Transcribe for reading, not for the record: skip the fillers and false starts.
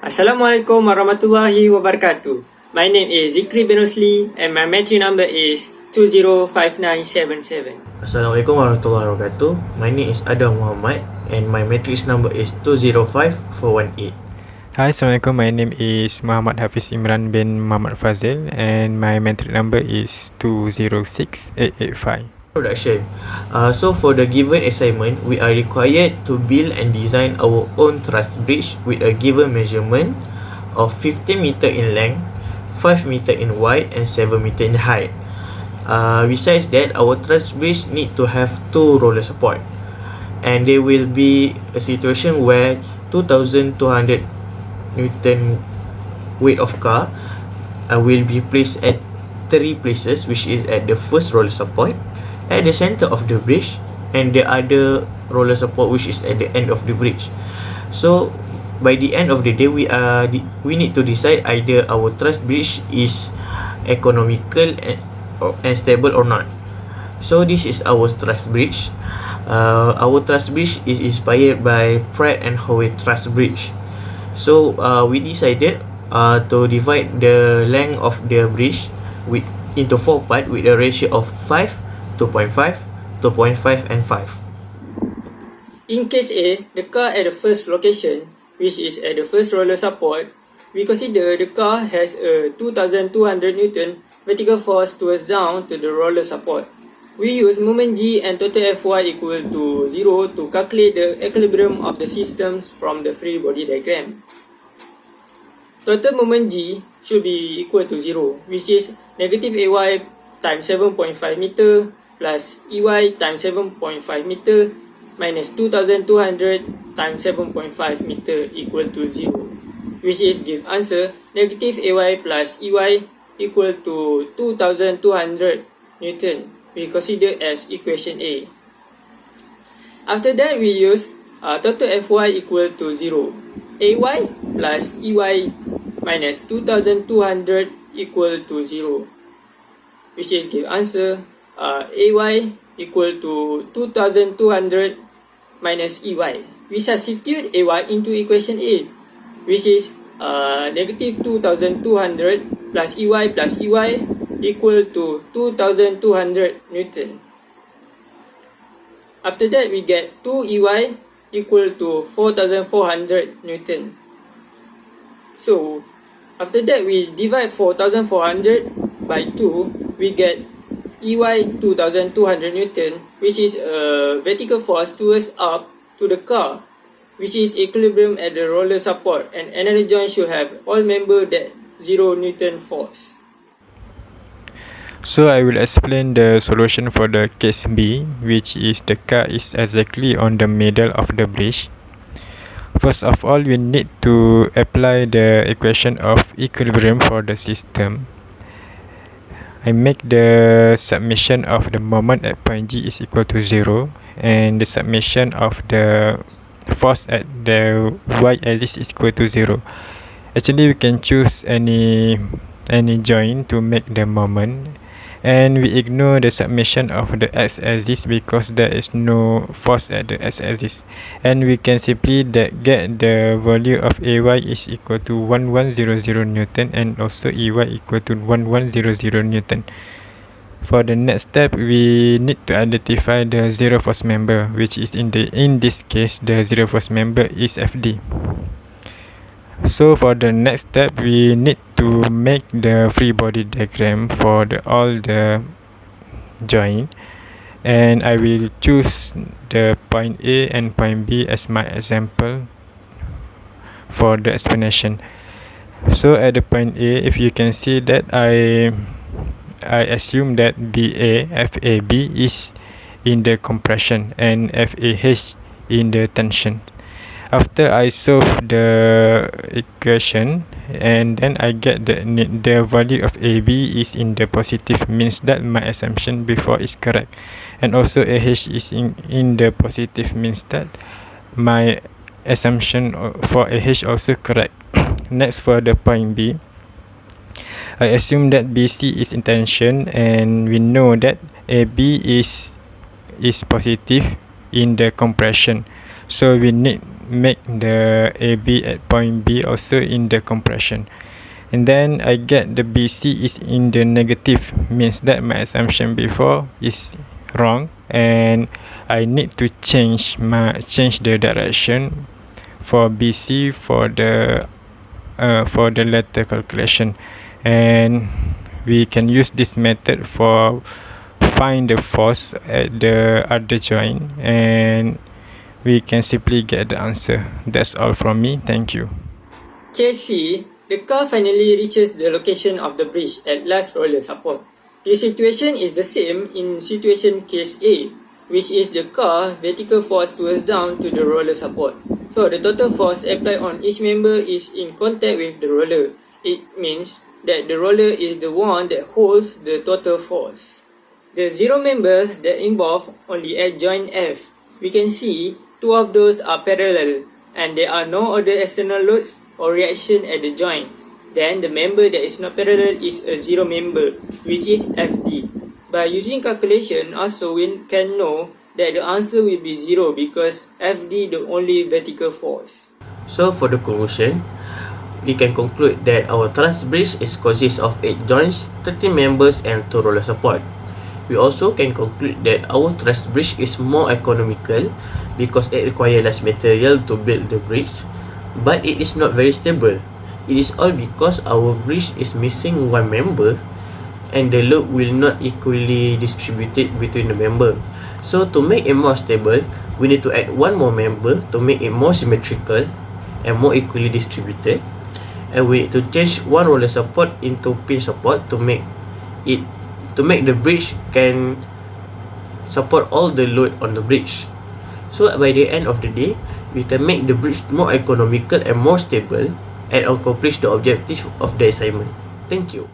Assalamualaikum warahmatullahi wabarakatuh. My name is Zikri bin Usli and my metri number is 205977. Assalamualaikum warahmatullahi wabarakatuh. My name is Adam Muhammad and my matrix number is 205418. Hi, Assalamualaikum. My name is Muhammad Hafiz Imran bin Muhammad Fazil and my metric number is 206885. Introduction. So for the given assignment, we are required to build and design our own truss bridge with a given measurement of 15 meter in length, 5 meter in wide and 7 meter in height. Besides that, our truss bridge need to have 2 roller support, and there will be a situation where 2200 Newton weight of car will be placed at 3 places, which is at the first roller support, at the center of the bridge, and the other roller support which is at the end of the bridge. So by the end of the day, we need to decide either our truss bridge is economical and stable or not. So this is our truss bridge. Our truss bridge is inspired by Pratt and Howe truss bridge. So we decided to divide the length of the bridge into 4 parts with a ratio of 5, 2.5, 2.5 and 5. In case A, the car at the first location, which is at the first roller support, we consider the car has a 2200 Newton vertical force towards down to the roller support. We use moment G and total Fy equal to 0 to calculate the equilibrium of the systems from the free body diagram. Total moment G should be equal to 0, which is negative Ay times 7.5 meter plus Ey times 7.5 meter minus 2200 times 7.5 meter equal to 0, which is give answer negative Ay plus Ey equal to 2200 Newton. We consider as equation A. After that, we use total Fy equal to 0. Ay plus Ey minus 2200 equal to 0, which is give answer Ay equal to 2200 minus Ey. We substitute Ay into equation A, which is negative 2200 plus Ey equal to 2200 Newton. After that, we get 2Ey equal to 4400 Newton. So after that, we divide 4400 by 2, we get Ey 2200 Newton, which is a vertical force towards up to the car, which is equilibrium at the roller support, and another joint should have all member that 0 Newton force. So I will explain the solution for the case B, which is the car is exactly on the middle of the bridge. First of all, we need to apply the equation of equilibrium for the system. I make the summation of the moment at point G is equal to 0, and the summation of the force at the y-axis is equal to 0. Actually, we can choose any joint to make the moment, and we ignore the summation of the x-axis because there is no force at the x-axis, and we can simply get the value of Ay is equal to 1100 Newton and also Ey equal to 1100 Newton. For the next step, we need to identify the zero force member, which is in this case the zero force member is Fd. So for the next step, we need to make the free body diagram for all the joint, and I will choose the point A and point B as my example for the explanation. So at the point A, if you can see that I assume that FAB is in the compression and FAH in the tension. After I solve the equation, and then I get the value of AB is in the positive, means that my assumption before is correct, and also AH is in the positive, means that my assumption for AH also correct. Next, for the point B, I assume that BC is in tension, and we know that AB is positive in the compression, so we need make the AB at point B also in the compression. And then I get the BC is in the negative, means that my assumption before is wrong, and I need to change the direction for BC for the latter calculation. And we can use this method for find the force at the other joint, and we can simply get the answer. That's all from me. Thank you. Case C, the car finally reaches the location of the bridge at last roller support. The situation is the same in situation case A, which is the car vertical force towards down to the roller support. So the total force applied on each member is in contact with the roller. It means that the roller is the one that holds the total force. The zero members that involve only at joint F. We can see two of those are parallel and there are no other external loads or reaction at the joint. Then the member that is not parallel is a zero member, which is FD. By using calculation, also we can know that the answer will be 0 because FD the only vertical force. So for the conclusion, we can conclude that our truss bridge consists of 8 joints, 13 members and 2 roller support. We also can conclude that our truss bridge is more economical because it requires less material to build the bridge, but it is not very stable. It is all because our bridge is missing one member and the load will not equally distributed between the member. So to make it more stable, we need to add one more member to make it more symmetrical and more equally distributed, and we need to change one roller support into pin support to make the bridge can support all the load on the bridge. So by the end of the day, we can make the bridge more economical and more stable and accomplish the objective of the assignment. Thank you.